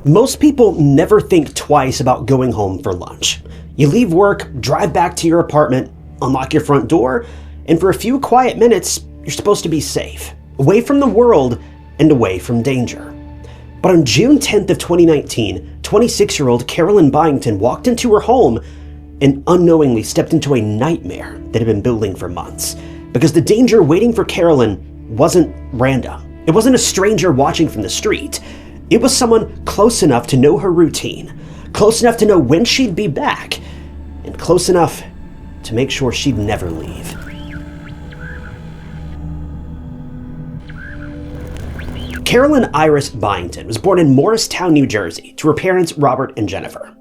Most people never think twice about going home for lunch. You leave work, drive back to your apartment, unlock your front door, and for a few quiet minutes, you're supposed to be safe, away from the world and away from danger. But on June 10th of 2019, 26-year-old Carolyn Byington walked into her home and unknowingly stepped into a nightmare that had been building for months. Because the danger waiting for Carolyn wasn't random. It wasn't a stranger watching from the street. It was someone close enough to know her routine, close enough to know when she'd be back, and close enough to make sure she'd never leave. Carolyn Iris Byington was born in Morristown, New Jersey, to her parents Robert and Jennifer.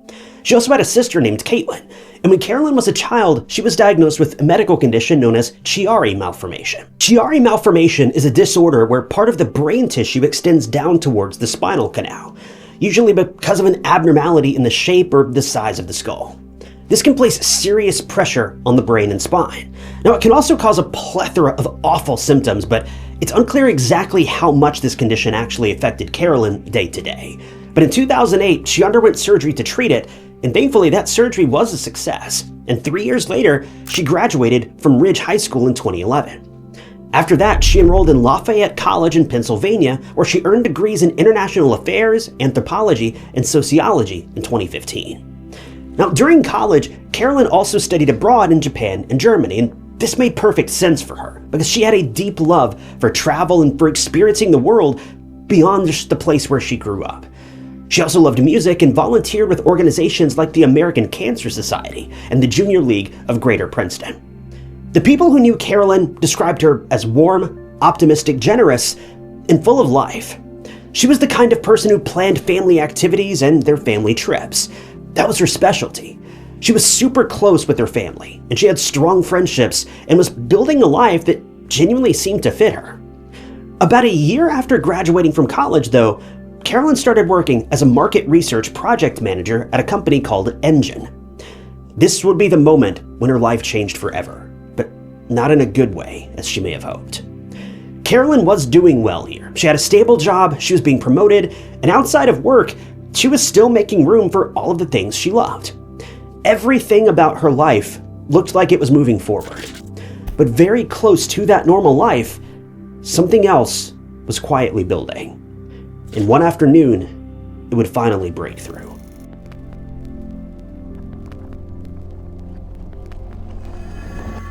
She also had a sister named Caitlin, and when Carolyn was a child, she was diagnosed with a medical condition known as Chiari malformation. Chiari malformation is a disorder where part of the brain tissue extends down towards the spinal canal, usually because of an abnormality in the shape or the size of the skull. This can place serious pressure on the brain and spine. Now, it can also cause a plethora of awful symptoms, but it's unclear exactly how much this condition actually affected Carolyn day to day. But in 2008, she underwent surgery to treat it, and thankfully that surgery was a success. And 3 years later, she graduated from Ridge High School in 2011. After that, she enrolled in Lafayette College in Pennsylvania, where she earned degrees in international affairs, anthropology, and sociology in 2015. Now, during college, Carolyn also studied abroad in Japan and Germany, and this made perfect sense for her because she had a deep love for travel and for experiencing the world beyond just the place where she grew up. She also loved music and volunteered with organizations like the American Cancer Society and the Junior League of Greater Princeton. The people who knew Carolyn described her as warm, optimistic, generous, and full of life. She was the kind of person who planned family activities and their family trips. That was her specialty. She was super close with her family, and she had strong friendships and was building a life that genuinely seemed to fit her. About a year after graduating from college, though, Carolyn started working as a market research project manager at a company called Engine. This would be the moment when her life changed forever, but not in a good way, as she may have hoped. Carolyn was doing well here. She had a stable job, she was being promoted, and outside of work, she was still making room for all of the things she loved. Everything about her life looked like it was moving forward. But very close to that normal life, something else was quietly building. And one afternoon, it would finally break through.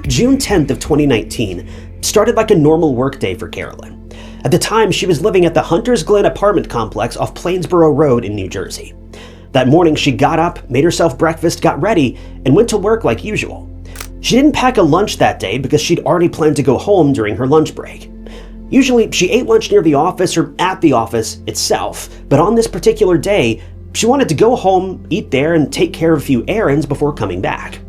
June 10th of 2019 started like a normal workday for Carolyn. At the time, she was living at the Hunter's Glen apartment complex off Plainsboro Road in New Jersey. That morning, she got up, made herself breakfast, got ready, and went to work like usual. She didn't pack a lunch that day because she'd already planned to go home during her lunch break. Usually, she ate lunch near the office or at the office itself, but on this particular day, she wanted to go home, eat there, and take care of a few errands before coming back.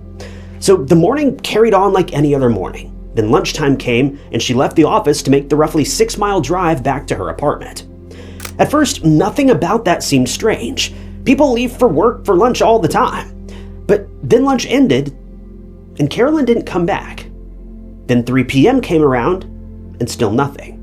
So the morning carried on like any other morning. Then lunchtime came, and she left the office to make the roughly 6-mile drive back to her apartment. At first, nothing about that seemed strange. People leave for work for lunch all the time. But then lunch ended, and Carolyn didn't come back. Then 3 p.m. came around, and still nothing.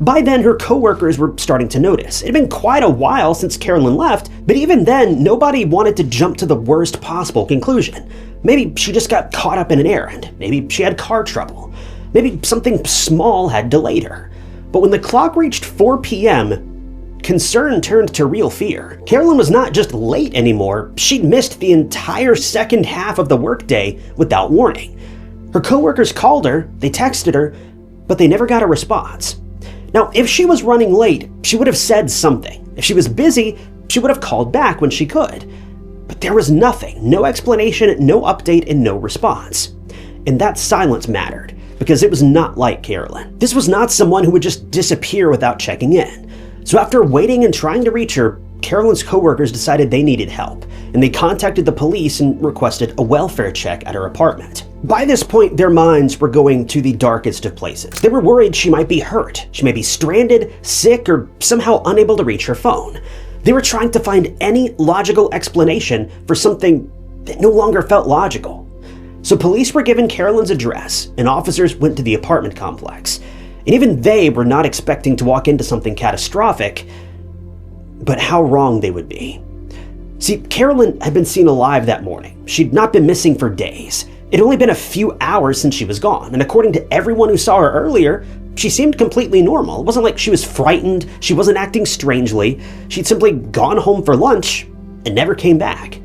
By then, her coworkers were starting to notice. It had been quite a while since Carolyn left, but even then, nobody wanted to jump to the worst possible conclusion. Maybe she just got caught up in an errand. Maybe she had car trouble. Maybe something small had delayed her. But when the clock reached 4 p.m., concern turned to real fear. Carolyn was not just late anymore, she'd missed the entire second half of the workday without warning. Her coworkers called her, they texted her, but they never got a response. Now, if she was running late, she would have said something. If she was busy, she would have called back when she could. But there was nothing, no explanation, no update, and no response. And that silence mattered, because it was not like Carolyn. This was not someone who would just disappear without checking in. So after waiting and trying to reach her, Carolyn's coworkers decided they needed help, and they contacted the police and requested a welfare check at her apartment. By this point, their minds were going to the darkest of places. They were worried she might be hurt, she may be stranded, sick, or somehow unable to reach her phone. They were trying to find any logical explanation for something that no longer felt logical. So police were given Carolyn's address, and officers went to the apartment complex. And even they were not expecting to walk into something catastrophic. but how wrong they would be. See, Carolyn had been seen alive that morning. She'd not been missing for days. It'd only been a few hours since she was gone, and according to everyone who saw her earlier, she seemed completely normal. It wasn't like she was frightened, she wasn't acting strangely. She'd simply gone home for lunch and never came back.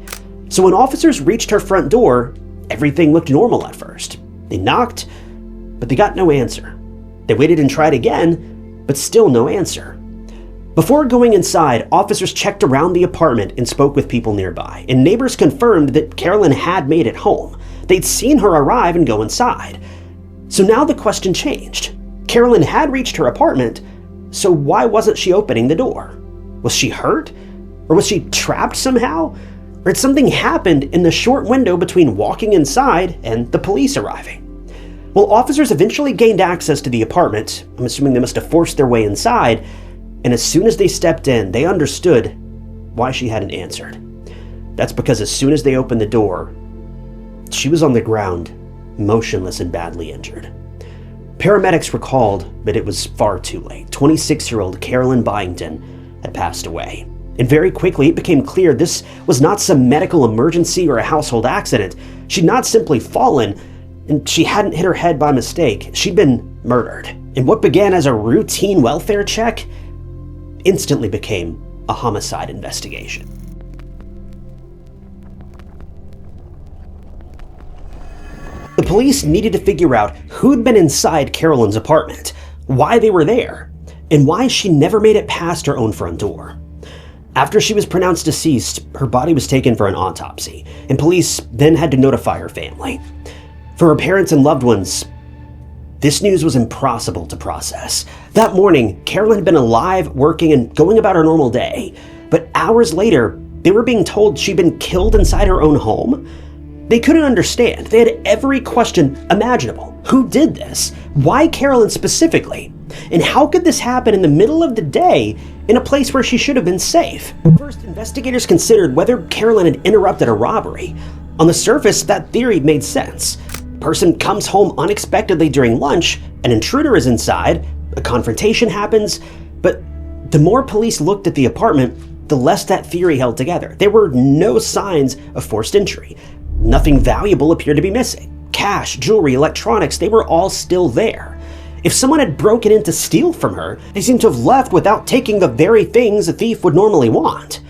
So when officers reached her front door, everything looked normal at first. They knocked, but they got no answer. They waited and tried again, but still no answer. Before going inside, officers checked around the apartment and spoke with people nearby, and neighbors confirmed that Carolyn had made it home. They'd seen her arrive and go inside. So now the question changed. Carolyn had reached her apartment, so why wasn't she opening the door? Was she hurt? Or was she trapped somehow? Or had something happened in the short window between walking inside and the police arriving? Well, officers eventually gained access to the apartment. I'm assuming they must have forced their way inside, and as soon as they stepped in, they understood why she hadn't answered. That's because as soon as they opened the door, she was on the ground, motionless and badly injured. Paramedics were called, but it was far too late. 26-year-old Carolyn Byington had passed away. And very quickly it became clear this was not some medical emergency or a household accident. She'd not simply fallen, and she hadn't hit her head by mistake. She'd been murdered. And what began as a routine welfare check instantly became a homicide investigation. The police needed to figure out who'd been inside Carolyn's apartment, why they were there, and why she never made it past her own front door. After she was pronounced deceased, her body was taken for an autopsy, and police then had to notify her family. For her parents and loved ones, this news was impossible to process. That morning, Carolyn had been alive, working, and going about her normal day. But hours later, they were being told she'd been killed inside her own home. They couldn't understand. They had every question imaginable. Who did this? Why Carolyn specifically? And how could this happen in the middle of the day in a place where she should have been safe? First, investigators considered whether Carolyn had interrupted a robbery. On the surface, that theory made sense. A person comes home unexpectedly during lunch, an intruder is inside, a confrontation happens, but the more police looked at the apartment, the less that theory held together. There were no signs of forced entry. Nothing valuable appeared to be missing. Cash, jewelry, electronics, they were all still there. If someone had broken in to steal from her, they seemed to have left without taking the very things a thief would normally want.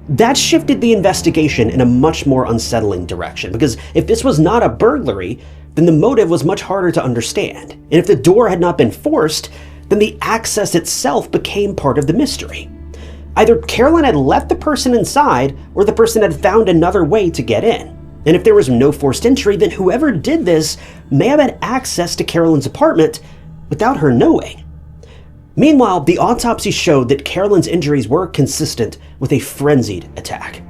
That shifted the investigation in a much more unsettling direction, because if this was not a burglary, then the motive was much harder to understand. And if the door had not been forced, then the access itself became part of the mystery. Either Carolyn had left the person inside, or the person had found another way to get in. And if there was no forced entry, then whoever did this may have had access to Carolyn's apartment without her knowing. Meanwhile, the autopsy showed that Carolyn's injuries were consistent with a frenzied attack.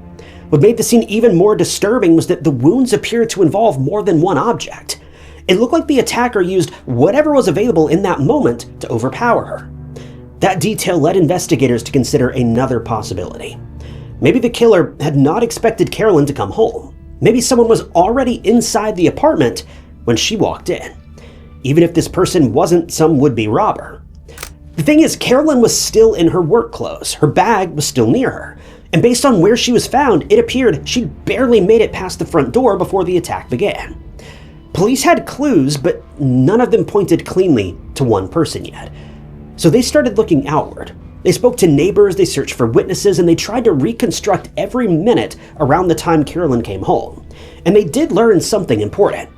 What made the scene even more disturbing was that the wounds appeared to involve more than one object. It looked like the attacker used whatever was available in that moment to overpower her. That detail led investigators to consider another possibility. Maybe the killer had not expected Carolyn to come home. Maybe someone was already inside the apartment when she walked in, even if this person wasn't some would-be robber. The thing is, Carolyn was still in her work clothes. Her bag was still near her. And based on where she was found, it appeared she'd barely made it past the front door before the attack began. Police had clues, but none of them pointed cleanly to one person yet. So they started looking outward. They spoke to neighbors, they searched for witnesses, and they tried to reconstruct every minute around the time Carolyn came home. And they did learn something important.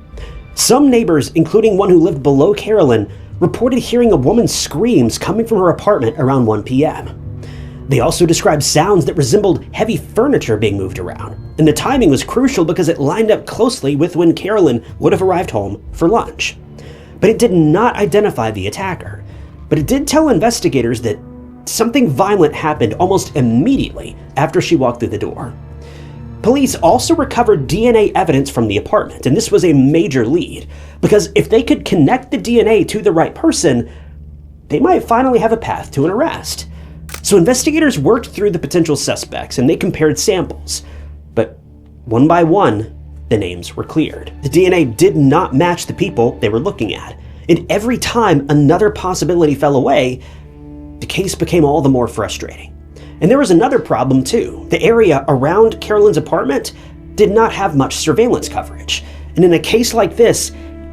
Some neighbors, including one who lived below Carolyn, reported hearing a woman's screams coming from her apartment around 1 p.m. They also described sounds that resembled heavy furniture being moved around. And the timing was crucial because it lined up closely with when Carolyn would have arrived home for lunch. But it did not identify the attacker. But it did tell investigators that something violent happened almost immediately after she walked through the door. Police also recovered DNA evidence from the apartment, and this was a major lead, because if they could connect the DNA to the right person, they might finally have a path to an arrest. So investigators worked through the potential suspects, and they compared samples. But one by one, the names were cleared. The DNA did not match the people they were looking at, and every time another possibility fell away, the case became all the more frustrating. And there was another problem too. The area around Carolyn's apartment did not have much surveillance coverage. And in a case like this,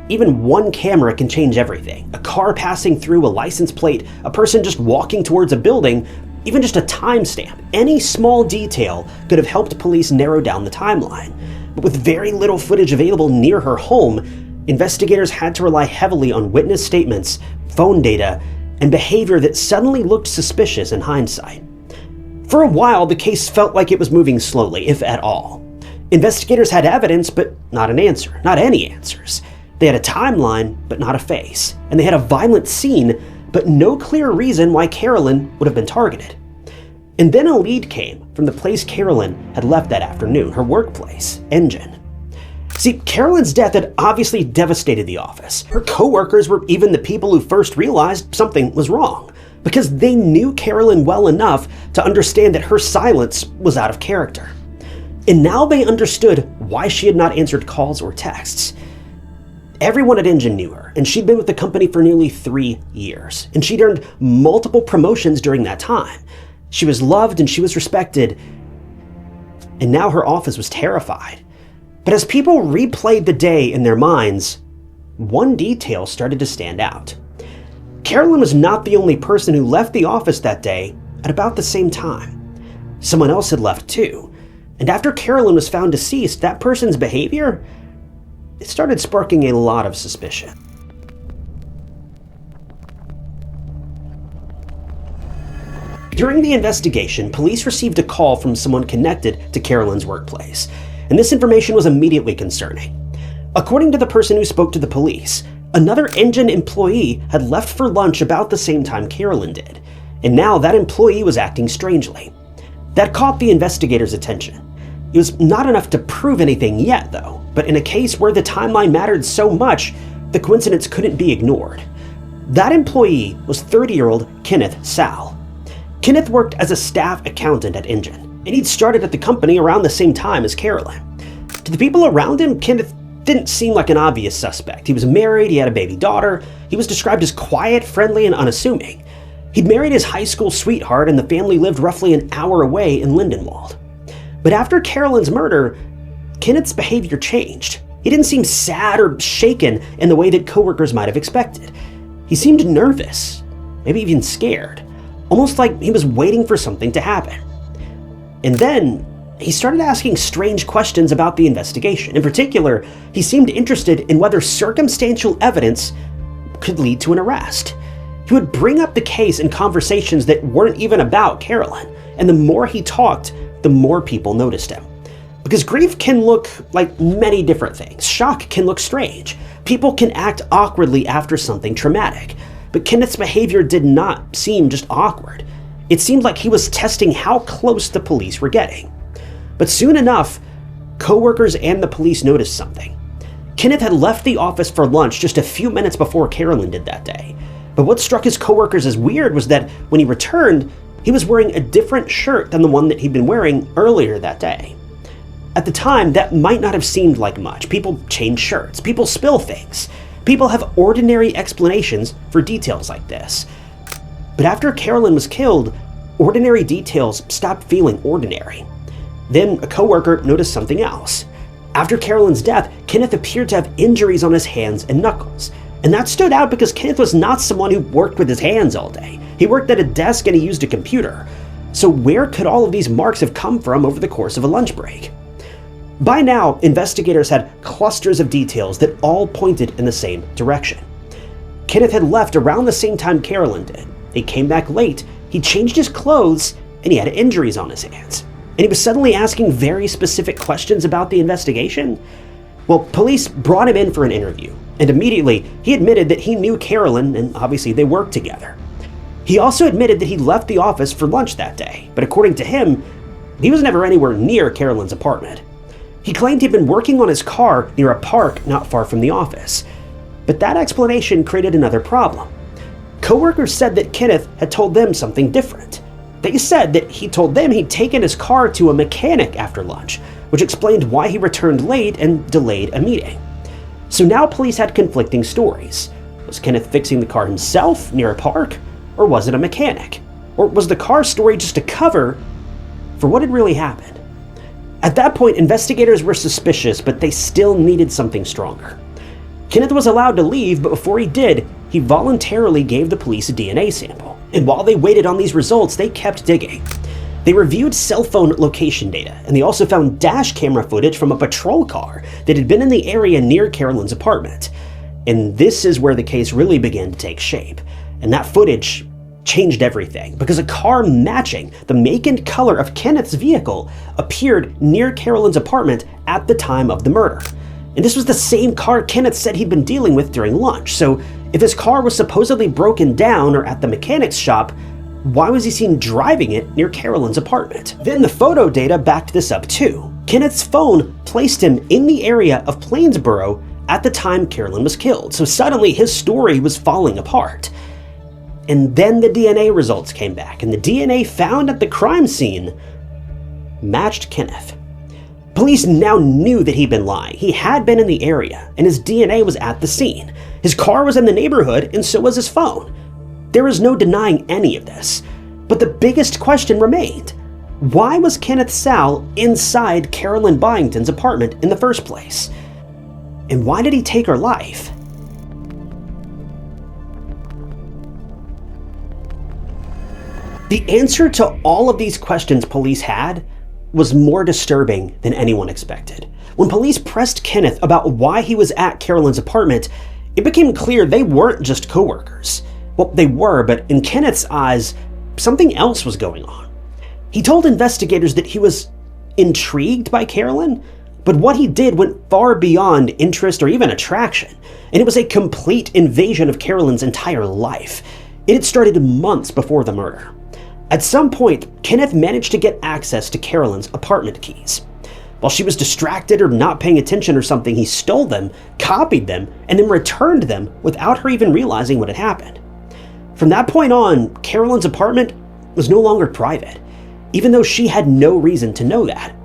even one camera can change everything. A car passing through, a license plate, a person just walking towards a building, even just a timestamp. Any small detail could have helped police narrow down the timeline. But with very little footage available near her home, investigators had to rely heavily on witness statements, phone data, and behavior that suddenly looked suspicious in hindsight. For a while, the case felt like it was moving slowly, if at all. Investigators had evidence, but not an answer, not any answers. They had a timeline, but not a face. And they had a violent scene, but no clear reason why Carolyn would have been targeted. And then a lead came from the place Carolyn had left that afternoon, her workplace, Engine. See, Carolyn's death had obviously devastated the office. Her coworkers were even the people who first realized something was wrong, because they knew Carolyn well enough to understand that her silence was out of character. And now they understood why she had not answered calls or texts. Everyone at Engine knew her, and she'd been with the company for nearly 3 years, and she'd earned multiple promotions during that time. She was loved and she was respected, and now her office was terrified. But as people replayed the day in their minds, one detail started to stand out. Carolyn was not the only person who left the office that day at about the same time. Someone else had left too, and after Carolyn was found deceased, that person's behavior, it started sparking a lot of suspicion. During the investigation, police received a call from someone connected to Carolyn's workplace, and this information was immediately concerning. According to the person who spoke to the police, another Engine employee had left for lunch about the same time Carolyn did, and now that employee was acting strangely. That caught the investigators' attention. It was not enough to prove anything yet, though, but in a case where the timeline mattered so much, the coincidence couldn't be ignored. That employee was 30-year-old Kenneth Saal. Kenneth worked as a staff accountant at Engine, and he'd started at the company around the same time as Carolyn. To the people around him, Kenneth didn't seem like an obvious suspect. He was married, he had a baby daughter, he was described as quiet, friendly, and unassuming. He'd married his high school sweetheart, and the family lived roughly an hour away in Lindenwold. But after Carolyn's murder, Kenneth's behavior changed. He didn't seem sad or shaken in the way that coworkers might have expected. He seemed nervous, maybe even scared, almost like he was waiting for something to happen. And then he started asking strange questions about the investigation. In particular, he seemed interested in whether circumstantial evidence could lead to an arrest. He would bring up the case in conversations that weren't even about Carolyn, and the more he talked, the more people noticed him. Because grief can look like many different things. Shock can look strange. People can act awkwardly after something traumatic. But Kenneth's behavior did not seem just awkward. It seemed like he was testing how close the police were getting. But soon enough, coworkers and the police noticed something. Kenneth had left the office for lunch just a few minutes before Carolyn did that day. But what struck his coworkers as weird was that when he returned, he was wearing a different shirt than the one that he'd been wearing earlier that day. At the time, that might not have seemed like much. People change shirts, people spill things. People have ordinary explanations for details like this. But after Carolyn was killed, ordinary details stopped feeling ordinary. Then a coworker noticed something else. After Carolyn's death, Kenneth appeared to have injuries on his hands and knuckles. And that stood out because Kenneth was not someone who worked with his hands all day. He worked at a desk and he used a computer. So where could all of these marks have come from over the course of a lunch break? By now, investigators had clusters of details that all pointed in the same direction. Kenneth had left around the same time Carolyn did. He came back late, he changed his clothes, and he had injuries on his hands. And he was suddenly asking very specific questions about the investigation. Well, police brought him in for an interview, and immediately he admitted that he knew Carolyn, and obviously they worked together. He also admitted that he left the office for lunch that day, but according to him, he was never anywhere near Carolyn's apartment. He claimed he'd been working on his car near a park not far from the office. But that explanation created another problem. Coworkers said that Kenneth had told them something different. They said that he told them he'd taken his car to a mechanic after lunch, which explained why he returned late and delayed a meeting. So now police had conflicting stories. Was Kenneth fixing the car himself near a park, or was it a mechanic? Or was the car story just a cover for what had really happened? At that point, investigators were suspicious, but they still needed something stronger. Kenneth was allowed to leave, but before he did, he voluntarily gave the police a DNA sample. And while they waited on these results, they kept digging. They reviewed cell phone location data, and they also found dash camera footage from a patrol car that had been in the area near Carolyn's apartment. And this is where the case really began to take shape. And that footage changed everything, because a car matching the make and color of Kenneth's vehicle appeared near Carolyn's apartment at the time of the murder. And this was the same car Kenneth said he'd been dealing with during lunch. So if his car was supposedly broken down or at the mechanic's shop, why was he seen driving it near Carolyn's apartment? Then the photo data backed this up too. Kenneth's phone placed him in the area of Plainsboro at the time Carolyn was killed. So suddenly his story was falling apart. And then the DNA results came back, and the DNA found at the crime scene matched Kenneth. Police now knew that he'd been lying. He had been in the area, and his DNA was at the scene. His car was in the neighborhood, and so was his phone. There is no denying any of this. But the biggest question remained. Why was Kenneth Saal inside Carolyn Byington's apartment in the first place? And why did he take her life? The answer to all of these questions police had was more disturbing than anyone expected. When police pressed Kenneth about why he was at Carolyn's apartment, it became clear they weren't just coworkers. Well, they were, but in Kenneth's eyes, something else was going on. He told investigators that he was intrigued by Carolyn, but what he did went far beyond interest or even attraction, and it was a complete invasion of Carolyn's entire life. It had started months before the murder. At some point, Kenneth managed to get access to Carolyn's apartment keys. While she was distracted or not paying attention or something, he stole them, copied them, and then returned them without her even realizing what had happened. From that point on, Carolyn's apartment was no longer private, even though she had no reason to know that.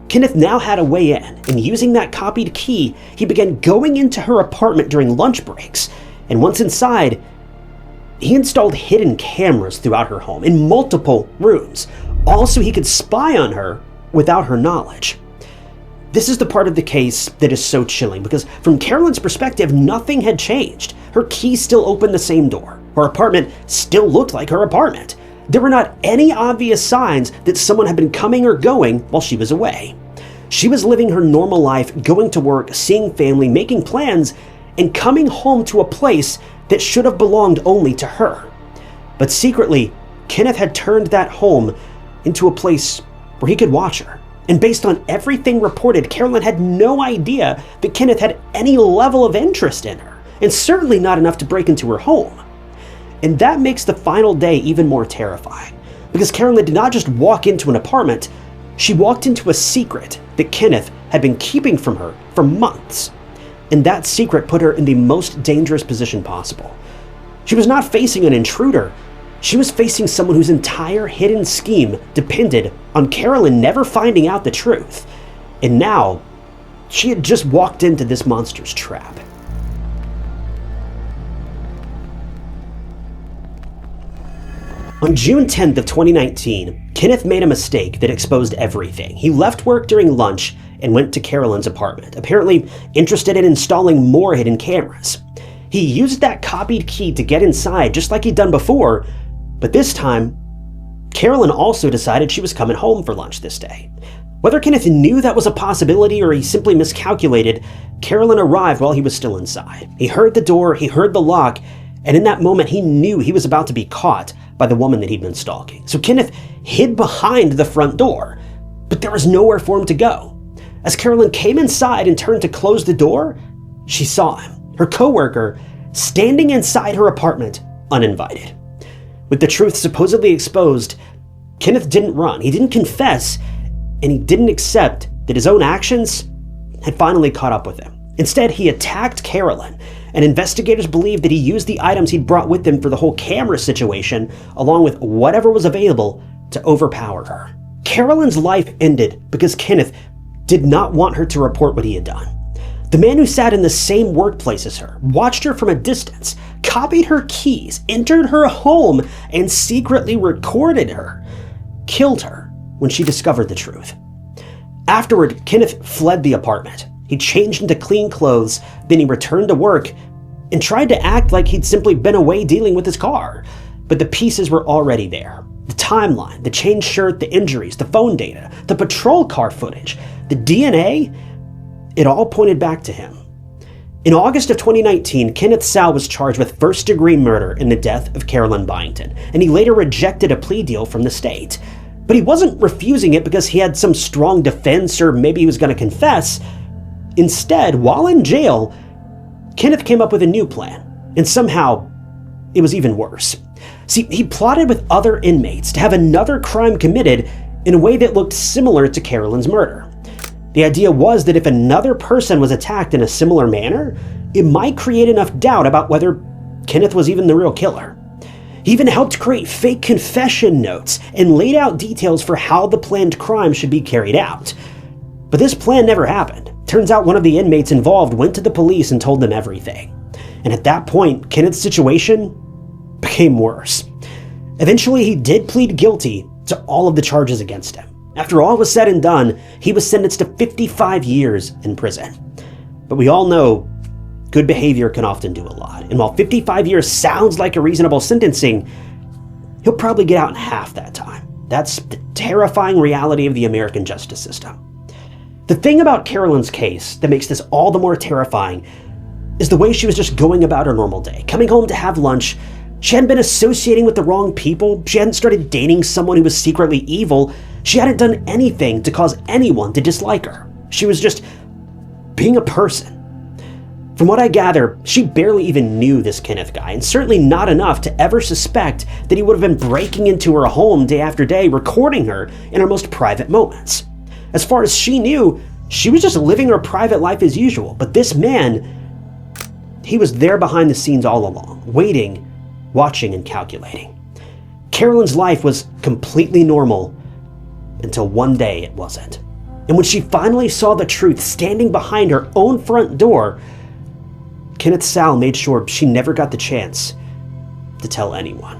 Kenneth now had a way in, and using that copied key, he began going into her apartment during lunch breaks, and once inside, he installed hidden cameras throughout her home in multiple rooms, all so he could spy on her without her knowledge. This is the part of the case that is so chilling, because from Carolyn's perspective, nothing had changed. Her key still opened the same door. Her apartment still looked like her apartment. There were not any obvious signs that someone had been coming or going while she was away. She was living her normal life, going to work, seeing family, making plans, and coming home to a place that should have belonged only to her. But secretly, Kenneth had turned that home into a place where he could watch her. And based on everything reported, Carolyn had no idea that Kenneth had any level of interest in her, and certainly not enough to break into her home. And that makes the final day even more terrifying, because Carolyn did not just walk into an apartment, she walked into a secret that Kenneth had been keeping from her for months. And that secret put her in the most dangerous position possible. She was not facing an intruder. She was facing someone whose entire hidden scheme depended on Carolyn never finding out the truth. And now, she had just walked into this monster's trap. On June 10th of 2019, Kenneth made a mistake that exposed everything. He left work during lunch and went to Carolyn's apartment, apparently interested in installing more hidden cameras. He used that copied key to get inside just like he'd done before, but this time, Carolyn also decided she was coming home for lunch this day. Whether Kenneth knew that was a possibility or he simply miscalculated, Carolyn arrived while he was still inside. He heard the door, he heard the lock, and in that moment he knew he was about to be caught by the woman that he'd been stalking. So Kenneth hid behind the front door, but there was nowhere for him to go. As Carolyn came inside and turned to close the door, she saw him, her coworker, standing inside her apartment, uninvited. With the truth supposedly exposed, Kenneth didn't run, he didn't confess, and he didn't accept that his own actions had finally caught up with him. Instead, he attacked Carolyn, and investigators believe that he used the items he'd brought with him for the whole camera situation, along with whatever was available, to overpower her. Carolyn's life ended because Kenneth did not want her to report what he had done. The man who sat in the same workplace as her, watched her from a distance, copied her keys, entered her home, and secretly recorded her, killed her when she discovered the truth. Afterward, Kenneth fled the apartment. He changed into clean clothes, then he returned to work and tried to act like he'd simply been away dealing with his car. But the pieces were already there. The timeline, the changed shirt, the injuries, the phone data, the patrol car footage, the DNA, it all pointed back to him. In August of 2019, Kenneth Saal was charged with first-degree murder in the death of Carolyn Byington, and he later rejected a plea deal from the state. But he wasn't refusing it because he had some strong defense or maybe he was going to confess. Instead, while in jail, Kenneth came up with a new plan, and somehow it was even worse. See, he plotted with other inmates to have another crime committed in a way that looked similar to Carolyn's murder. The idea was that if another person was attacked in a similar manner, it might create enough doubt about whether Kenneth was even the real killer. He even helped create fake confession notes and laid out details for how the planned crime should be carried out. But this plan never happened. Turns out one of the inmates involved went to the police and told them everything. And at that point, Kenneth's situation became worse. Eventually, he did plead guilty to all of the charges against him. After all was said and done, he was sentenced to 55 years in prison. But we all know good behavior can often do a lot. And while 55 years sounds like a reasonable sentencing, he'll probably get out in half that time. That's the terrifying reality of the American justice system. The thing about Carolyn's case that makes this all the more terrifying is the way she was just going about her normal day, coming home to have lunch. She hadn't been associating with the wrong people. She hadn't started dating someone who was secretly evil. She hadn't done anything to cause anyone to dislike her. She was just being a person. From what I gather, she barely even knew this Kenneth guy, and certainly not enough to ever suspect that he would have been breaking into her home day after day, recording her in her most private moments. As far as she knew, she was just living her private life as usual, but this man, he was there behind the scenes all along, waiting, watching, and calculating. Carolyn's life was completely normal until one day it wasn't. And when she finally saw the truth standing behind her own front door, Kenneth Saal made sure she never got the chance to tell anyone.